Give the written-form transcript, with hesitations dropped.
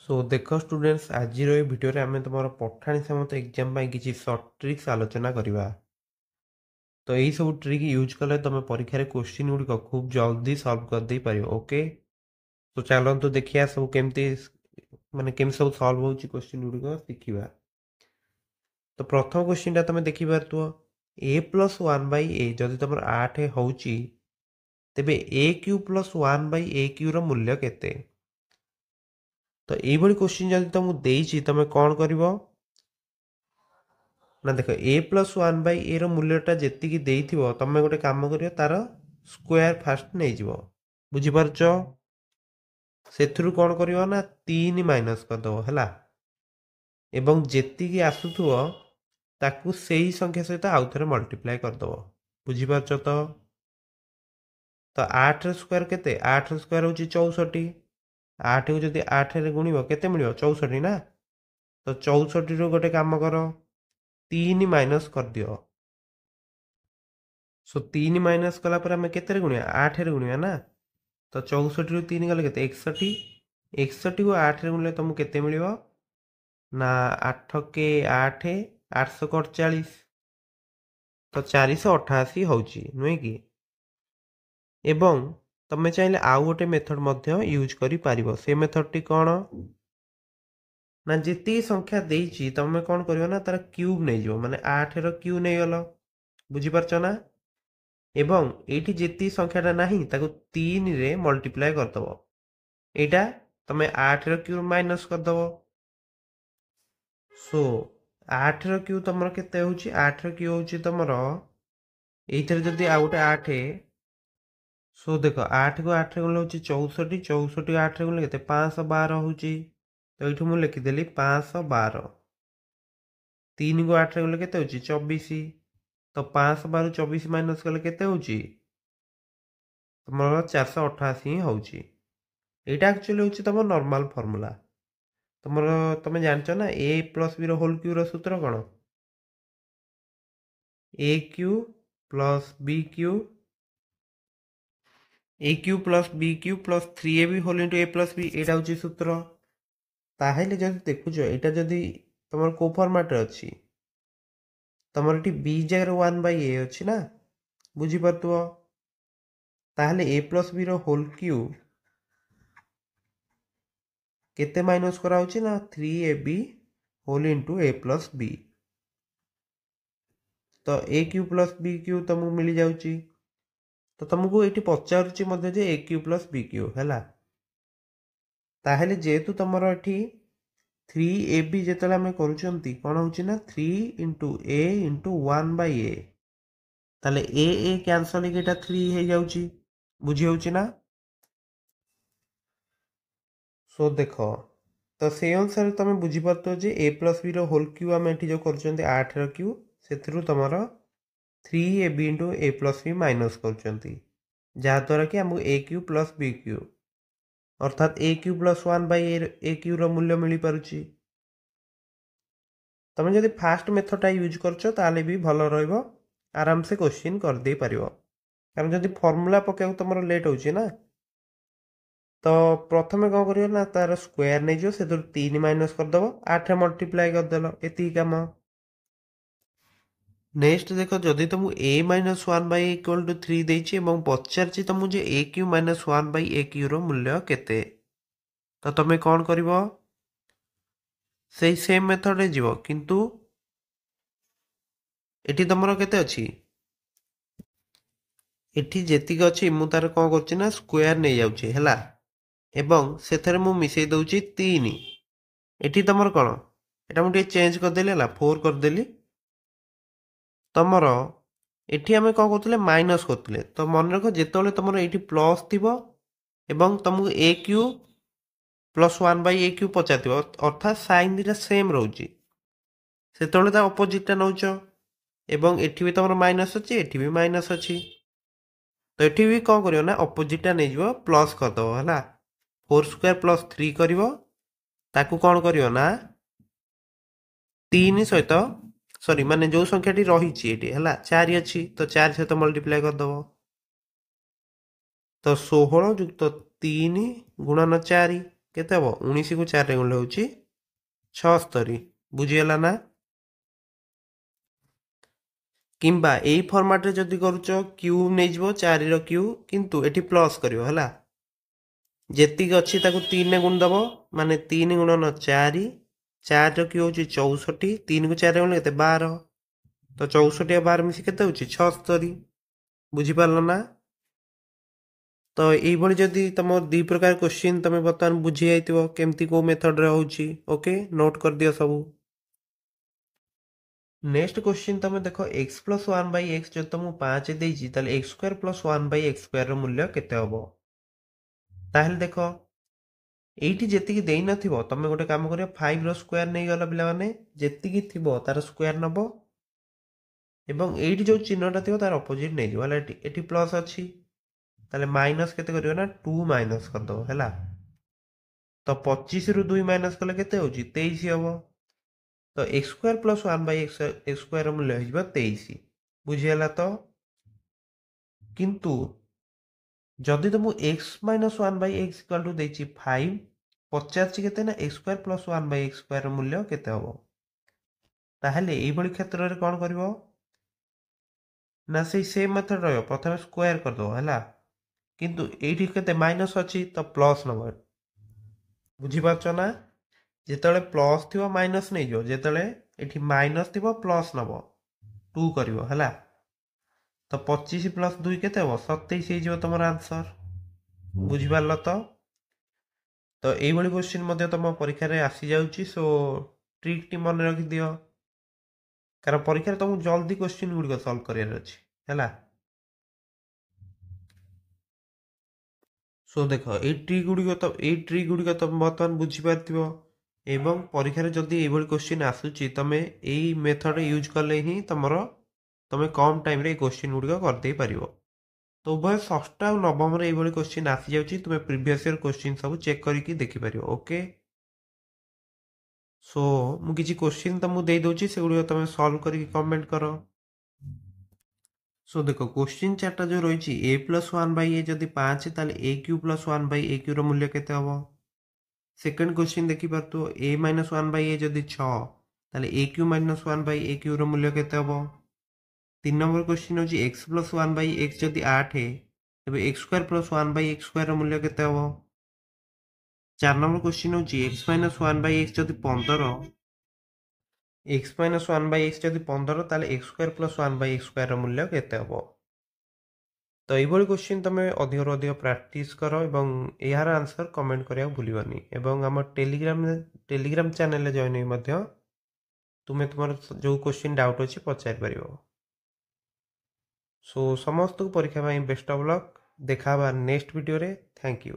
सो देख स्टूडेंट्स आज भिडियो रे आमे तुम पठाणी समत एग्जाम किसी सर्ट ट्रिक्स आलोचना करवा। तो यही सब ट्रिक यूज कले तुम परीक्षा क्वेश्चन गुड़िक खूब जल्दी सॉल्व कर दे पार। ओके तो चलतु देखिए सब केमती माने केम सब सॉल्व हो क्वेश्चन गुड़िक शिखा। तो प्रथम क्वेश्चन तुम देखी पार ए प्लस वन बै ए जदि तुम 8 हो तेबे A cube plus one by A cube मूल्य केते। तो ये क्वेश्चन जदि तुमको देइछि तुम कौन करिवो ना देख ए प्लस वन बै ए मूल्यटा जी देइथिबो तुम गोटे काम करियो तार स्क्वायर फास्ट नहीं जीवो। बुझिपारछ सेथुरु कौन करियो ना 3 माइनस करदो हैला एवं जेतिकी आसुथुवो ताकू सेही संख्या सहित आउ थरे मल्टीप्लाई करदो। बुझिपारछ तो 8 स्क्वायर केते 8 स्क्वायर होची 64। 8 को जदि 8 रे गुणिबो केते मिलियो 64 ना। तो 64 रो गोटे काम करो 3 माइनस कर दियो। सो 3 माइनस कला पर आम के गुणिया 8 रे गुणिया ना। तो 64 रु 3 गले के 61। 61 को 8 रे गुणिले तुमको केते मिलियो ना 8 के 8 848 तो 488 होची नुहे कि। एवं तमे चाहिले आउ गोटे मेथड मध्य यूज करि पारिबो। से मेथड टी कोन ना जेती संख्या देइची तमे कोन करियो ना तार क्यूब नै जिवो माने 8 रो क्यूब नै गलो। बुझी पारछ ना एवं एठी जेती संख्याटा नाही ताको 3 रे मल्टीप्लाई करदबो। एटा तमे 8 रो क्यूब माइनस करदबो। सो 8 रो क्यूब तमरो केते होची 8 रो क्यूब होची तमरो एइथरे जदी आ गोटे 8 सो देखो 8 को 8 रे गुणले होची 64। 64 को 8 रे गुणले केते 512 होची। तो एठु मु लिखि देली 512। 3 को 8 रे गुणले केते होची 24। तो 512 24 माइनस कले केते होची तमरो 488 ही होची। एटा एक्चुअली होची तमरो नॉर्मल फार्मूला। तमरो तमे जानचो ना a प्लस b रो होल क्यू रो सूत्र कोन a cube plus b cube a cube plus b cube plus 3ab whole into a plus b एटा होची सूत्र। ताहेले जदि देखुचो एटा जदि तमर को फॉर्मेट रे अछि तमर एटी b जगह 1 बाय a अछि ना। बुझी परतुओ ताहेले a प्लस b रो होल क्यू केते माइनस करा होची ना 3ab whole into a plus b। तो a cube plus b cube तुमको मिल जाउची। तो तुमको एटी पचारुची मध्ये जे a cube plus b cube हैला। ताहेले जेतु तमरो एटी 3ab जेतले हमें करूचंती कोन होची ना 3 into a into 1 by a। ताले a कैंसल के एटा 3 हे जाउची। बुझी होची ना। सो देखो तो से अनुसार तुम बुझी पारतो जे a प्लस b रो होल क्यू आम एठी जो करचंती 8 रो क्यू सेथिरु तमरो 3ab into a plus b minus करचंती जहा द्वारा कि हमको a cube plus b cube अर्थात a cube plus 1 by a cube रो मूल्य मिली पारुची। तुम जदि फास्ट मेथडटा यूज करछो ताले भी भलो रहइबो आराम से क्वेश्चन कर दे पारिबो। कारण जदि फार्मूला पकेउ तमरो लेट होची ना तो प्रथमे कौन करियो ना तार स्क्वायर नहीं जो से 3 माइनस कर दबो 8 मल्टीप्लाई कर देलो एती काम। नेक्स्ट देखो जदि तुमको a minus 1 by equal to 3 देछि एवं पचारछि तुमको जे a cube minus 1 by a cube रो मूल्य केते। तो तमे कौन करिवो सेही सेम मेथड रे जीवो किंतु एठी तमरो केते अछि एठी जेतिक अछि मु तार कोन करछि ना स्क्वायर नै जाउछि हैला एवं सेथरे मु मिसै दउछि 3। एठी तमरो कोन एटा मु टे चेंज कर देली हला 4 कर देली तमरो एठी हमें कौन करतले माइनस करतले। तो मन रखो जेतोले तमरो एठी प्लस थिबो एवं तुमको a cube plus 1 by a cube पचाथिबो अर्थात साइन दिटा सेम रहउची सेतोले ता ऑपोजिट टा नउचो एवं एठी भी तमरो माइनस अछि एठी भी माइनस अछि। तो एठी भी कौन करियो ना ऑपोजिट टा नै जिवो प्लस कर दो हला 4 स्क्वायर प्लस 3 करिवो ताकू कौन करियो ना 3 सहित सॉरी माने जो संख्याटी रही एटी है 4 अच्छी तो 4 सहित मल्टीप्लाई कर दबो। तो 16 युक्त 3 गुणन 4 केते हबो 19 को 4 रे गुणले होची 76 बुझियला ना किंबा एई फॉर्मेट रे जदी करूचो क्यू नै जिवो 4 रो क्यू किंतु एठी प्लस करिवो हला जेतिक अछि ताकू 3 ने गुण दबो माने 3 गुणन 4 4 रो क्यू होची 64 3 को 4 रे गुणले केते 12 तो 64 और 12 मिसी केते होची 76 बुझी पारलो ना तो एइभଳି जदि तुम दी प्रकार क्वेश्चन तुम बर्तमान बुझी जाइतिबो केमती को मेथड रे होची ओके नोट कर दियो सब नेक्स्ट क्वेश्चन तुम देखो x प्लस 1 बाई एक्स जो तुमको 5 देइची ताले x square plus 1 by x square रो मूल्य केते हबो ताहले देखो एइठी जेतिकी देई नथिबो तमे गोटे काम करियो 5 रो स्क्वायर नै गला पिला माने जेतिकी थिबो तार स्क्वायर नबो एवं एइठी जो चिन्हटा थिबो तार अपोजिट नै दिबो हला एठी प्लस अछि ताले माइनस केते करियो ना 2 माइनस कर दो हला तो 25 रु 2 माइनस कले केते होची 23 हबो तो x square plus 1 by x square मूल्य हो 23 बुझीगला तो किंतु जदि तुमको x minus 1 by x equal to देची 5 पचार केते ना x square plus 1 by x square मूल्य केते हबो ताहले एई बडी क्षेत्र रे कोन करबो ना से सेम मेथड रहयो प्रथमे स्क्वायर कर दो हला किंतु एठी केते माइनस अछि तो प्लस नबो बुझी पाछो ना जेतले प्लस थिबो माइनस नै जो जेतले एठी माइनस थिबो प्लस नबो 2 करिवो हला तो 25 प्लस 2 केते हबो 27 हे जिवो तमर आंसर बुझी पारलो तो एई बडी क्वेश्चन मध्ये तम परीक्षा रे आसी जाउची सो ट्रिक टी मन रखि दियो कारण परीक्षा रे तुमको जल्दी क्वेश्चन गुडी को सॉल्व करियर अछि हला सो देखो एई ट्रिक गुडी को तुम बर्तमान बुझी पारथिबो एवं परीक्षा रे जदी एई बडी क्वेश्चन आसुची तमे एई मेथड यूज करले ही तमरो तमे कम टाइम रे क्वेश्चन गुडी को कर दे परिबो तो उभय षष्ठ और नवम रे एई बडी क्वेश्चन आसी जाउची तुमे प्रीवियस ईयर क्वेश्चन सब चेक करिकि देखि परिबो ओके सो मु किछि क्वेश्चन तुमको दे दोची से गुडी तमे सॉल्व करिकि कमेंट करो सो देखो क्वेश्चन चार्ट जो रही ए प्लस 1 बाई ए जदि 5 ताले ए cube plus 1 by A cube रो मूल्य केते हबो सेकंड क्वेश्चन देखि पारतो ए माइनस 1 बाई ए जदि 6 ताले ए cube minus 1 by A cube रो मूल्य केते हबो 3 नंबर क्वेश्चन होची x प्लस 1 बाई एक्स जदि 8 है तबे x square plus 1 by x square रो मूल्य केते हबो 4 नंबर क्वेश्चन होची x माइनस 1 बाई एक्स जदि 15 x माइनस 1 बाई एक्स जदि 15 ताले x square plus 1 by x square रो मूल्य केते हबो तो ये क्वेश्चन तुम अधिक अधिक प्रैक्टिस कर एवं यार आंसर कमेंट करिया भूलिबनी एवं हम टेलीग्राम चैनल जॉइन होई तुम्हें तुम जो क्वेश्चन डाउट अच्छी पचार पार सो समस्त को परीक्षा बेस्ट ऑफ लक देखा नेक्स्ट वीडियो रे थैंक यू।